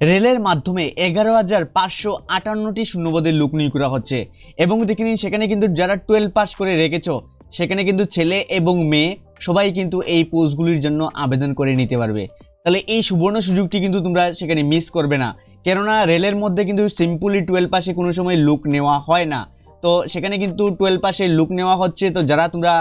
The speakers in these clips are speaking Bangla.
রেলের মাধ্যমে 11,558টি শূন্যপদের লোক নিয়োগ করা হচ্ছে। এবং দেখে নিন সেখানে কিন্তু যারা 12 পাস করে রেখেছো সেখানে কিন্তু ছেলে এবং মেয়ে সবাই কিন্তু এই পোস্টগুলির জন্য আবেদন করে নিতে পারবে। তাহলে এই সুবর্ণ সুযোগটি কিন্তু তোমরা সেখানে মিস করবে না, কেননা রেলের মধ্যে কিন্তু সিম্পলি 12 পাসে কোনো সময় লোক নেওয়া হয় না। তো সেখানে কিন্তু 12 পাসে লোক নেওয়া হচ্ছে। তো যারা তোমরা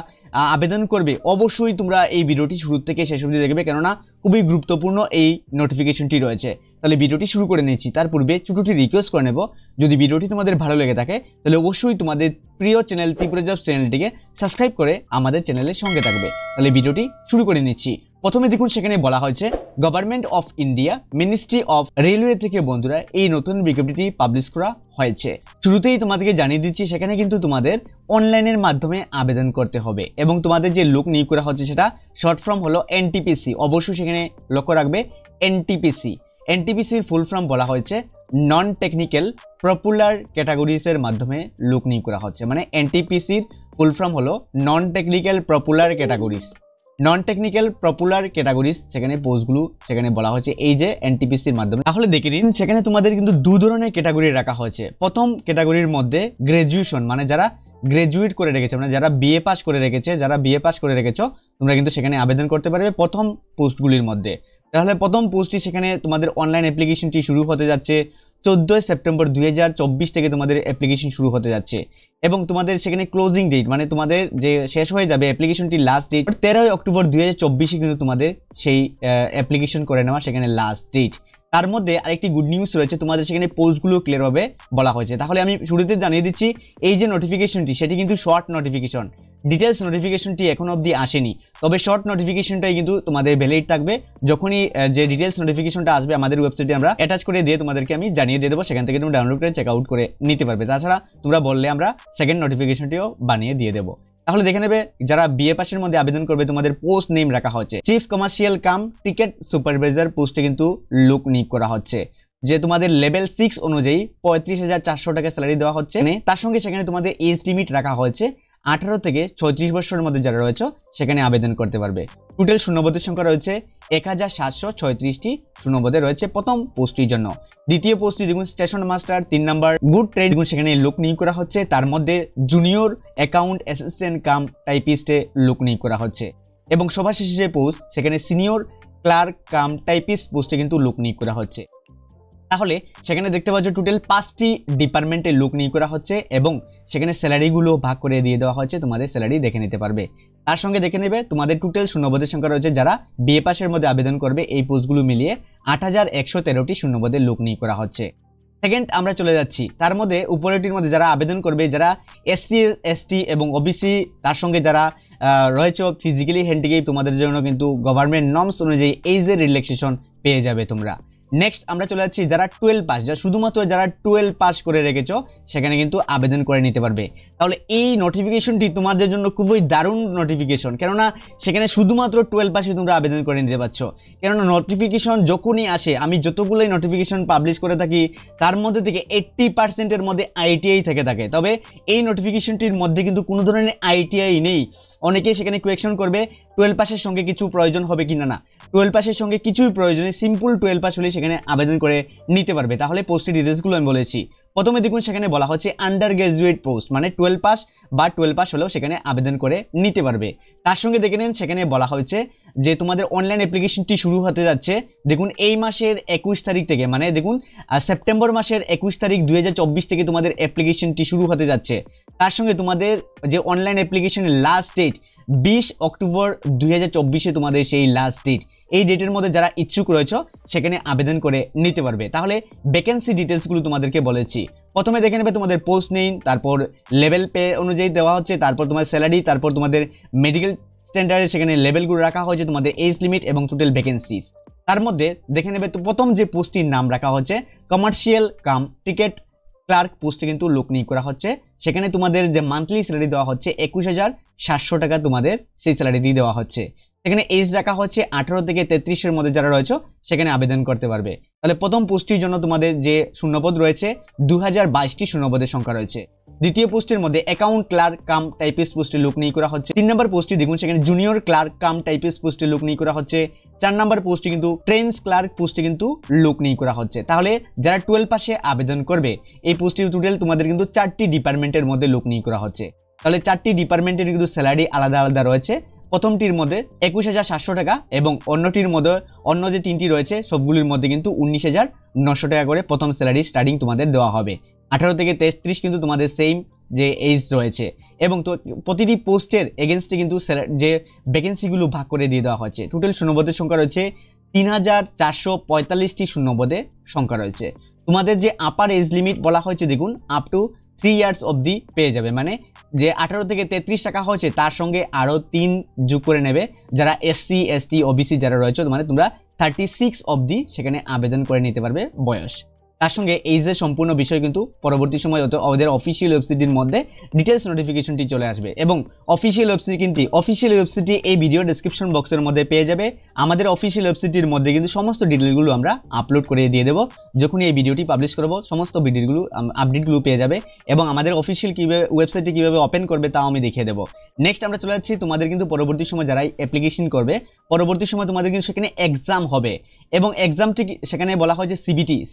আবেদন করবে অবশ্যই তোমরা এই ভিডিওটি শুরু থেকে শেষ অবধি দেখবে, কেননা খুবই গুরুত্বপূর্ণ এই নোটিফিকেশনটি রয়েছে। তাহলে ভিডিওটি শুরু করে নিচ্ছি। তার পূর্বে ছোটটি রিকোয়েস্ট করে নেব, যদি ভিডিওটি তোমাদের ভালো লেগে থাকে তাহলে অবশ্যই তোমাদের প্রিয় চ্যানেল ত্রিপুরা জবস চ্যানেলটিকে সাবস্ক্রাইব করে আমাদের চ্যানেলের সঙ্গে থাকবে। তাহলে ভিডিওটি শুরু করে নিচ্ছি। প্রথমে দেখুন সেখানে বলা হয়েছে government of India ministry of railway থেকে বন্ধুরা এই নতুন বিজ্ঞপ্তিটি পাবলিশ করা হয়েছে। শুরুতেই তোমাদেরকে জানিয়ে দিচ্ছি সেখানে কিন্তু তোমাদের অনলাইনের মাধ্যমে আবেদন করতে হবে এবং তোমাদের যে লোক নিয়োগ করা হচ্ছে সেটা শর্ট ফর্ম হলো এনটিপিসি। অবশ্যই সেখানে লক্ষ্য রাখবে এনটিপিসি। এনটিপিসির ফুল ফর্ম বলা হয়েছে নন টেকনিক্যাল পপুলার ক্যাটাগরিজের মাধ্যমে লোক নিয়োগ করা হচ্ছে। মানে এনটিপিসির ফুল ফর্ম হলো non technical popular categories. Non technical popular categories সেখানে পোস্টগুলো সেখানে বলা হয়েছে এই যে এনটিপিসির মাধ্যমে। তাহলে দেখে নিন সেখানে তোমাদের কিন্তু দু ধরনের ক্যাটাগরি রাখা হয়েছে। প্রথম ক্যাটাগরির মধ্যে গ্রাজুয়েশন, মানে যারা গ্রাজুয়েট করে রেখেছে, মানে যারা বিএ পাস করে রেখেছে, যারা বিএ পাস করে রেখেছো তোমরা কিন্তু সেখানে আবেদন করতে পারবে প্রথম পোস্টগুলির মধ্যে। তাহলে প্রথম পোস্টটি সেখানে তোমাদের অনলাইন অ্যাপ্লিকেশনটি শুরু হতে যাচ্ছে 14 সেপ্টেম্বর 2024 থেকে তোমাদের অ্যাপ্লিকেশন শুরু হতে যাচ্ছে এবং তোমাদের সেখানে ক্লোজিং ডেট মানে তোমাদের যে শেষ হয়ে যাবে অ্যাপ্লিকেশনটি লাস্ট ডেট 13 অক্টোবর 2024 কিন্তু তোমাদের সেই অ্যাপ্লিকেশন করে নেওয়া সেখানে লাস্ট ডেট। তার মধ্যে আরেকটি গুড নিউজ রয়েছে, তোমাদের সেখানে পোস্টগুলো ক্লিয়ার হবে বলা হয়েছে। তাহলে আমি শুরুতে জানিয়ে দিচ্ছি এই যে নোটিফিকেশনটি সেটি কিন্তু শর্ট নোটিফিকেশন, ডিটেলস নোটিফিকেশনটি এখনো অবধি আসেনি, তবে শর্ট নোটিফিকেশনটাই কিন্তু তোমাদের ভ্যালিড থাকবে। যখনই যে ডিটেলস নোটিফিকেশনটা আসবে আমাদের ওয়েবসাইটে আমরা অ্যাটাচ করে দিয়ে তোমাদেরকে আমি জানিয়ে দিয়ে দেবো, সেখান থেকে তুমি ডাউনলোড করে চেক আউট করে নিতে পারবে। তাছাড়া তোমরা বললে আমরা সেকেন্ড নোটিফিকেশনটিও বানিয়ে দিয়ে দেবো। তাহলে দেখে নেবে যারা বিএ পাসের মধ্যে আবেদন করবে তোমাদের পোস্ট নেম রাখা হচ্ছে chief commercial cum ticket supervisor পোস্টে কিন্তু লোক নিয়োগ করা হচ্ছে। যে তোমাদের লেভেল 6 অনুযায়ী 35,400 টাকা স্যালারি দেওয়া হচ্ছে। তার সঙ্গে সেখানে তোমাদের এজ লিমিট রাখা হয়েছে 18 থেকে 36 বছরের মধ্যে যারা রয়েছে সেখানে আবেদন করতে পারবে। টোটাল শূন্যপদের সংখ্যা রয়েছে 1736টি শূন্যপদে রয়েছে প্রথম পোস্টটির জন্য। দ্বিতীয় পোস্টটি দেখুন station master 3 number good trade, দেখুন সেখানে লোক নিয়োগ করা হচ্ছে। তার মধ্যে জুনিয়র অ্যাকাউন্ট অ্যাসিস্ট্যান্ট কাম টাইপিস্টে লোক নিয়োগ করা হচ্ছে এবং সবার শেষে যে পোস্ট সেখানে সিনিয়র ক্লার্ক কাম টাইপিস্ট পোস্টে কিন্তু লোক নিয়োগ করা হচ্ছে। তাহলে সেখানে দেখতে পাচ্ছ টোটাল 5টি ডিপার্টমেন্টে লোক নিয়োগ করা হচ্ছে এবং সেখানে স্যালারিগুলো ভাগ করে দিয়ে দেওয়া হচ্ছে, তোমাদের স্যালারি দেখে নিতে পারবে। তার সঙ্গে দেখে নেবে তোমাদের টোটাল শূন্যপদের সংখ্যা রয়েছে যারা বিএ পাসের মধ্যে আবেদন করবে এই পোস্টগুলো মিলিয়ে 8,113টি শূন্যপদের লোক নিয়োগ করা হচ্ছে। সেকেন্ড আমরা চলে যাচ্ছি, তার মধ্যে উপরেটির মধ্যে যারা আবেদন করবে যারা এসসি এসটি এবং ওবিসি, তার সঙ্গে যারা রয়েছে ফিজিক্যালি হ্যান্ডিক্যাপ, তোমাদের জন্য কিন্তু গভর্নমেন্ট নর্মস অনুযায়ী এইজের রিল্যাক্সেশন পেয়ে যাবে তোমরা। নেক্সট আমরা চলে যাচ্ছি যারা 12 পাস, যারা শুধুমাত্র যারা 12 পাস করে রেখেছো সেখানে কিন্তু আবেদন করে নিতে পারবে। তাহলে এই নোটিফিকেশনটি তোমাদের জন্য খুবই দারুণ নোটিফিকেশন, কেননা সেখানে শুধুমাত্র 12 পাসে তোমরা আবেদন করে নিতে পারছো। কেননা নোটিফিকেশন যখনই আসে, আমি যতগুলোই নোটিফিকেশন পাবলিশ করে থাকি তার মধ্যে থেকে 80%-এর মধ্যে আইটিআই থেকে থাকে, তবে এই নোটিফিকেশনটির মধ্যে কিন্তু কোনো ধরনের আইটিআই নেই। অনেকেই সেখানে কোয়েকশন করবে 12 পাসের সঙ্গে কিছু প্রয়োজন হবে কিনা, না 12 পাসের সঙ্গে কিছুই প্রয়োজন নেই, সিম্পল 12 পাস হলে সেখানে আবেদন করে নিতে পারবে। তাহলে পোস্টের ডিটেলসগুলো আমি বলেছি। প্রথমে দেখুন সেখানে বলা হচ্ছে আন্ডার গ্রাজুয়েট পোস্ট, মানে 12 পাস বা 12 পাস হলেও সেখানে আবেদন করে নিতে পারবে। তার সঙ্গে দেখে নিন সেখানে বলা হয়েছে যে তোমাদের অনলাইন অ্যাপ্লিকেশনটি শুরু হতে যাচ্ছে দেখুন এই মাসের 21 তারিখ থেকে, মানে দেখুন সেপ্টেম্বর মাসের 21 তারিখ 2024 থেকে তোমাদের অ্যাপ্লিকেশনটি শুরু হতে যাচ্ছে। তার সঙ্গে তোমাদের যে অনলাইন অ্যাপ্লিকেশনের লাস্ট ডেট 20 অক্টোবর 2024 তোমাদের সেই লাস্ট ডেট। এই ডেটের মধ্যে যারা ইচ্ছুক রয়েছে সেখানে আবেদন করে নিতে পারবে। তাহলে ভ্যাকেন্সি ডিটেলসগুলো তোমাদেরকে বলেছি। প্রথমে দেখে নেবে তোমাদের পোস্ট নেম, তারপর লেভেল পে অনুযায়ী দেওয়া হচ্ছে, তারপর তোমার স্যালারি, তারপর তোমাদের মেডিকেল স্ট্যান্ডার্ডে সেখানে লেভেলগুলো রাখা হয়েছে, তোমাদের এজ লিমিট এবং টোটাল ভ্যাকেন্সি। তার মধ্যে দেখে নেবে তো প্রথম যে পোস্টটির নাম রাখা হচ্ছে কমার্শিয়াল কাম টিকেট ক্লার্ক পোস্টে কিন্তু লোক নিয়োগ করা হচ্ছে। সেখানে তোমাদের যে মান্থলি স্যালারি দেওয়া হচ্ছে 21,700 টাকা তোমাদের সেই স্যালারিটি দেওয়া হচ্ছে। সেখানে এজ রাখা হচ্ছে 18 থেকে 33-এর মধ্যে যারা রয়েছে সেখানে আবেদন করতে পারবে। তাহলে প্রথম পোস্টটির জন্য তোমাদের যে শূন্যপদ রয়েছে 2022টি শূন্যপদের সংখ্যা রয়েছে। দ্বিতীয় পোস্টের মধ্যে অ্যাকাউন্ট ক্লার্ক কাম টাইপিস্ট পোস্টে লোক নিয়োগ করা হচ্ছে। 3 নম্বর পোস্টটি দেখুন সেখানে জুনিয়র ক্লার্ক কাম টাইপিস্ট পোস্টে লোক নিয়োগ করা হচ্ছে। 4 নম্বর পোস্টে কিন্তু ট্রেন্স ক্লার্ক পোস্টে কিন্তু লোক নিয়োগ করা হচ্ছে। তাহলে যারা 12 পাশে আবেদন করবে এই পোস্টে টোটাল তোমাদের কিন্তু 4টি ডিপার্টমেন্টের মধ্যে লোক নিয়োগ করা হচ্ছে। তাহলে 4টি ডিপার্টমেন্টের কিন্তু স্যালারি আলাদা আলাদা রয়েছে। প্রথমটির মধ্যে 21,700 টাকা এবং অন্যটির মধ্যে অন্য যে 3টি রয়েছে সবগুলির মধ্যে কিন্তু 19,900 টাকা করে প্রথম স্যালারি স্টার্টিং তোমাদের দেওয়া হবে। 18 থেকে 33 কিন্তু তোমাদের সেম যে এজ রয়েছে এবং তো প্রতিটি পোস্টের এগেনস্টে কিন্তু যে ভ্যাকেন্সিগুলো ভাগ করে দিয়ে দেওয়া হচ্ছে। টোটাল শূন্যপদের সংখ্যা রয়েছে 3,445টি শূন্যপদের সংখ্যা রয়েছে। তোমাদের যে আপার এজ লিমিট বলা হয়েছে দেখুন আপ টু 3 ইয়ার্স অবধি পেয়ে যাবে, মানে যে 18 থেকে 33 টাকা হয়েছে তার সঙ্গে আরও 3 যোগ করে নেবে যারা SC ST OBC যারা রয়েছে, মানে তোমরা 36 অবধি সেখানে আবেদন করে নিতে পারবে বয়স। তার সঙ্গে এই যে সম্পূর্ণ বিষয় কিন্তু পরবর্তী সময় ওদের অফিসিয়াল ওয়েবসাইটের মধ্যে ডিটেলস নোটিফিকেশনটি চলে আসবে এবং অফিসিয়াল ওয়েবসাইটটি এই ভিডিও ডেসক্রিপশন বক্সের মধ্যে পেয়ে যাবে। আমাদের অফিসিয়াল ওয়েবসাইটের মধ্যে কিন্তু সমস্ত ডিটেলগুলো আমরা আপলোড করে দিয়ে দেবো। যখনই এই ভিডিওটি পাবলিশ করব সমস্ত ভিডিওগুলো আপডেটগুলো পেয়ে যাবে এবং আমাদের অফিসিয়াল ওয়েবসাইটটি কীভাবে ওপেন করবে তাও আমি দেখিয়ে দেবো। নেক্সট আমরা চলে যাচ্ছি তোমাদের কিন্তু পরবর্তী সময় যারাই অ্যাপ্লিকেশন করবে পরবর্তী সময় তোমাদের কিন্তু সেখানে এক্সাম হবে এবং এক্সামটি সেখানে বলা হয় যে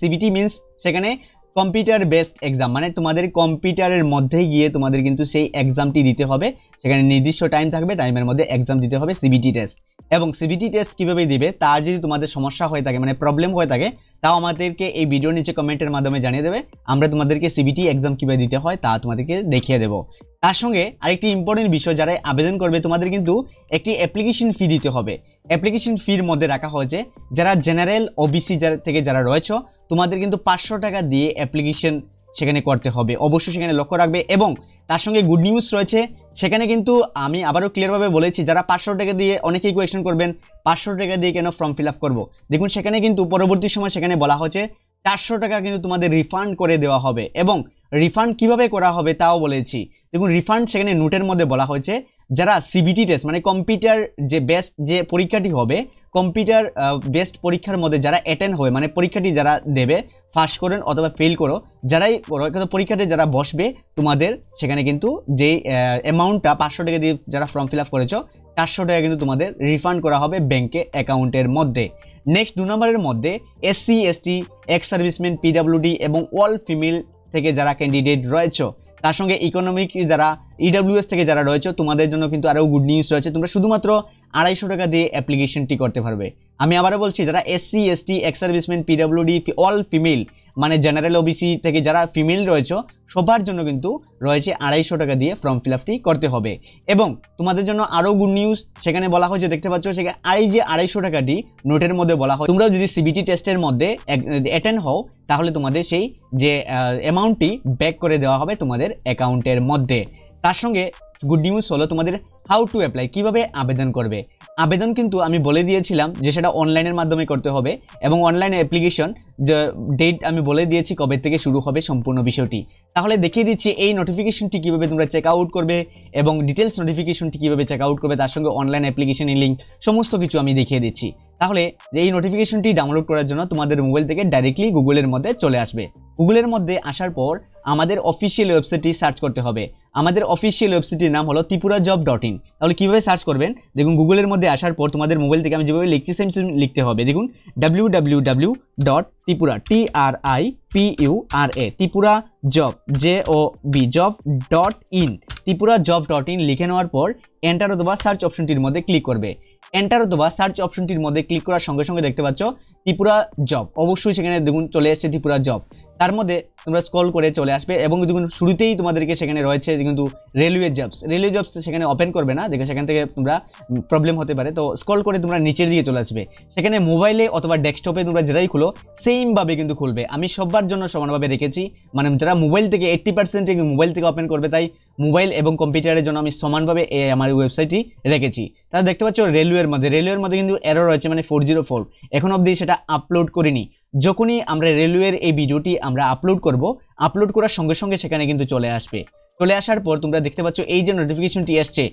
সিবিটি মিনস সেখানে কম্পিউটার বেসড এক্সাম, মানে তোমাদের কম্পিউটারের মধ্যে গিয়ে তোমাদের কিন্তু সেই এক্সামটি দিতে হবে। সেখানে নির্দিষ্ট টাইম থাকবে, টাইমের মধ্যে এক্সাম দিতে হবে সিবিটি টেস্ট। এবং সিবিটি টেস্ট কীভাবে দিবে তার যদি তোমাদের সমস্যা হয়ে থাকে, মানে প্রবলেম হয়ে থাকে, তাও আমাদেরকে এই ভিডিওর নিচে কমেন্টের মাধ্যমে জানিয়ে দেবে। আমরা তোমাদেরকে সিবিটি এক্সাম কীভাবে দিতে হয় তা তোমাদেরকে দেখিয়ে দেবো। তার সঙ্গে আরেকটি ইম্পর্টেন্ট বিষয়, যারা আবেদন করবে তোমাদের কিন্তু একটি অ্যাপ্লিকেশন ফি দিতে হবে। অ্যাপ্লিকেশন ফির মধ্যে রাখা হয়েছে যারা জেনারেল ওবিসি থেকে যারা রয়েছে তোমাদের কিন্তু 500 টাকা দিয়ে অ্যাপ্লিকেশন সেখানে করতে হবে, অবশ্যই সেখানে লক্ষ্য রাখবে। এবং তার সঙ্গে গুড নিউজ রয়েছে, সেখানে কিন্তু আমি আবারও ক্লিয়ারভাবে বলেছি যারা 500 টাকা দিয়ে, অনেকেই কোয়েশ্চেন করবেন 500 টাকা দিয়ে কেন ফর্ম ফিল আপ করবো, দেখুন সেখানে কিন্তু পরবর্তী সময় সেখানে বলা হচ্ছে 400 টাকা কিন্তু তোমাদের রিফান্ড করে দেওয়া হবে এবং রিফান্ড কিভাবে করা হবে তাও বলেছি। দেখুন রিফান্ড সেখানে নোটের মধ্যে বলা হয়েছে যারা সিবিটি টেস্ট মানে কম্পিউটার যে বেস্ট যে পরীক্ষাটি হবে, কম্পিউটার বেস্ট পরীক্ষার মধ্যে যারা অ্যাটেন্ড হবে, মানে পরীক্ষাটি যারা দেবে পাস করেন অথবা ফেল করো, যারাই পরীক্ষাতে যারা বসবে তোমাদের সেখানে কিন্তু যেই অ্যামাউন্টটা 500 টাকা দিয়ে যারা ফর্ম ফিল আপ করেছো 400 টাকা কিন্তু তোমাদের রিফান্ড করা হবে ব্যাংকে অ্যাকাউন্টের মধ্যে। নেক্সট 2 নম্বরের মধ্যে SC ST ex serviceman PWD এবং অল ফিমেল থেকে যারা ক্যান্ডিডেট রয়েছে, তার সঙ্গে ইকোনমিক যারা EWS থেকে যারা রয়েছে তোমাদের জন্য কিন্তু আরও গুড নিউজ রয়েছে, তোমরা শুধুমাত্র 250 টাকা দিয়ে অ্যাপ্লিকেশনটি করতে পারবে। আমি আবারও বলছি যারা SC ST ex serviceman PWD all female মানে জেনারেল ওবিসি থেকে যারা ফিমেল রয়েছে সবার জন্য কিন্তু রয়েছে 250 টাকা দিয়ে ফর্ম ফিল আপটি করতে হবে। এবং তোমাদের জন্য আরও গুড নিউজ, সেখানে বলা হয়েছে দেখতে পাচ্ছ সেখানে এই যে 250 টাকাটি নোটের মধ্যে বলা হয় তোমরাও যদি সিবিটি টেস্টের মধ্যে অ্যাটেন্ড হও তাহলে তোমাদের সেই যে অ্যামাউন্টটি ব্যাক করে দেওয়া হবে তোমাদের অ্যাকাউন্টের মধ্যে। তার সঙ্গে গুড নিউজ হলো তোমাদের হাউ টু অ্যাপ্লাই, কীভাবে আবেদন করবে। আবেদন কিন্তু আমি বলে দিয়েছিলাম যে সেটা অনলাইনের মাধ্যমে করতে হবে এবং অনলাইনে অ্যাপ্লিকেশন ডেট আমি বলে দিয়েছি কবে থেকে শুরু হবে সম্পূর্ণ বিষয়টি। তাহলে দেখিয়ে দিচ্ছি এই নোটিফিকেশনটি কীভাবে তোমরা চেক আউট করবে এবং ডিটেলস নোটিফিকেশনটি কীভাবে চেক আউট করবে, তার সঙ্গে অনলাইন অ্যাপ্লিকেশনের লিঙ্ক সমস্ত কিছু আমি দেখিয়ে দিচ্ছি। তাহলে এই নোটিফিকেশনটি ডাউনলোড করার জন্য তোমাদের মোবাইল থেকে ডাইরেক্টলি গুগলের মধ্যে চলে আসবে। গুগলের মধ্যে আসার পর আমাদের অফিসিয়াল ওয়েবসাইটটি সার্চ করতে হবে। আমাদের অফিসিয়াল ওয়েবসাইটের নাম হলো ত্রিপুরাজব.in। তাহলে কীভাবে সার্চ করবেন, দেখুন গুগলের মধ্যে আসার পর তোমাদের মোবাইল থেকে আমি যেভাবে লিখছি সেম লিখতে হবে। দেখুন www.tripura ত্রিপুরা জব job.in ত্রিপুরাজব.in লিখে নেওয়ার পর এন্টার অথবা সার্চ অপশনটির মধ্যে ক্লিক করবে। এন্টার অথবা সার্চ অপশনটির মধ্যে ক্লিক করার সঙ্গে সঙ্গে দেখতে পাচ্ছ ত্রিপুরা জব, অবশ্যই সেখানে দেখুন চলে এসেছে ত্রিপুরা জব। তার মধ্যে তোমরা স্ক্রল করে চলে আসবে এবং দেখুন শুরুতেই তোমাদেরকে সেখানে রয়েছে কিন্তু রেলওয়ে জবস সেখানে ওপেন করবে না, দেখে সেখান থেকে তোমরা প্রবলেম হতে পারে। তো স্ক্রল করে তোমরা নিচের দিকে চলে আসবে, সেখানে মোবাইলে অথবা ডেস্কটপে তোমরা যেটাই খুলো সেমভাবে কিন্তু খুলবে। আমি সবার জন্য সমানভাবে রেখেছি, মানে যারা মোবাইল থেকে 80% মোবাইল থেকে ওপেন করবে, তাই মোবাইল এবং কম্পিউটারের জন্য আমি সমানভাবে আমার ওয়েবসাইটটি রেখেছি। তাহলে দেখতে পাচ্ছ রেলওয়ের মধ্যে কিন্তু এরর রয়েছে, মানে 404 এখন অবধি সেটা আপলোড করিনি। যখনই আমরা রেলওয়ের এই ভিডিওটি আমরা আপলোড করব, আপলোড করার সঙ্গে সঙ্গে সেখানে কিন্তু চলে আসবে। চলে আসার পর তোমরা দেখতে পাচ্ছ এই যে নোটিফিকেশনটি আসছে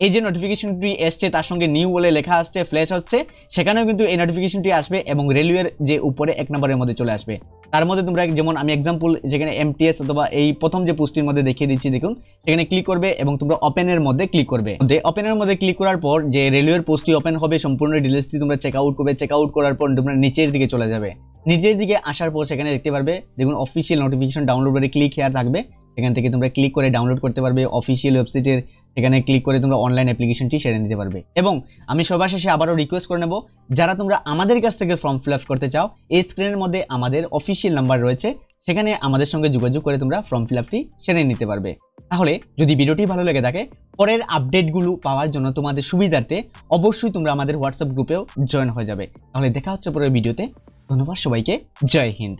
এই যে নোটিফিকেশনটি এসছে তার সঙ্গে নিউ বলে লেখা আসছে, ফ্ল্যাশ হচ্ছে, সেখানেও কিন্তু এই নোটিফিকেশনটি আসবে এবং রেলওয়ের যে উপরে 1 নম্বরের মধ্যে চলে আসবে। তার মধ্যে তোমরা যেমন আমি এক্সাম্পল যেখানে এমটিএস অথবা এই প্রথম যে পোস্টটির মধ্যে দেখিয়ে দিচ্ছি দেখুন, সেখানে ক্লিক করবে এবং তোমরা ওপেনের মধ্যে ক্লিক করবে। ওপেনের মধ্যে ক্লিক করার পর যে রেলওয়ের পোস্টটি ওপেন হবে, সম্পূর্ণ ডিটেইলসটি তোমরা চেক আউট করবে। চেক আউট করার পর তোমরা নিচের দিকে চলে যাবে। নিচের দিকে আসার পর সেখানে দেখতে পারবে দেখুন অফিসিয়াল নোটিফিকেশন ডাউনলোড করে ক্লিক হেয়ার থাকবে, সেখান থেকে তোমরা ক্লিক করে ডাউনলোড করতে পারবে অফিসিয়াল ওয়েবসাইটের। এখানে ক্লিক করে তোমরা অনলাইন অ্যাপ্লিকেশনটি সেরে নিতে পারবে। এবং আমি সবার শেষে আবারও রিকোয়েস্ট করে নেব, যারা তোমরা আমাদের কাছ থেকে ফর্ম ফিল আপ করতে চাও, এই স্ক্রিনের মধ্যে আমাদের অফিসিয়াল নাম্বার রয়েছে, সেখানে আমাদের সঙ্গে যোগাযোগ করে তোমরা ফর্ম ফিল আপটি সেরে নিতে পারবে। তাহলে যদি ভিডিওটি ভালো লেগে থাকে, পরের আপডেটগুলো পাওয়ার জন্য তোমাদের সুবিধার্থে অবশ্যই তোমরা আমাদের হোয়াটসঅ্যাপ গ্রুপেও জয়েন হয়ে যাবে। তাহলে দেখা হচ্ছে পরের ভিডিওতে। ধন্যবাদ সবাইকে, জয় হিন্দ।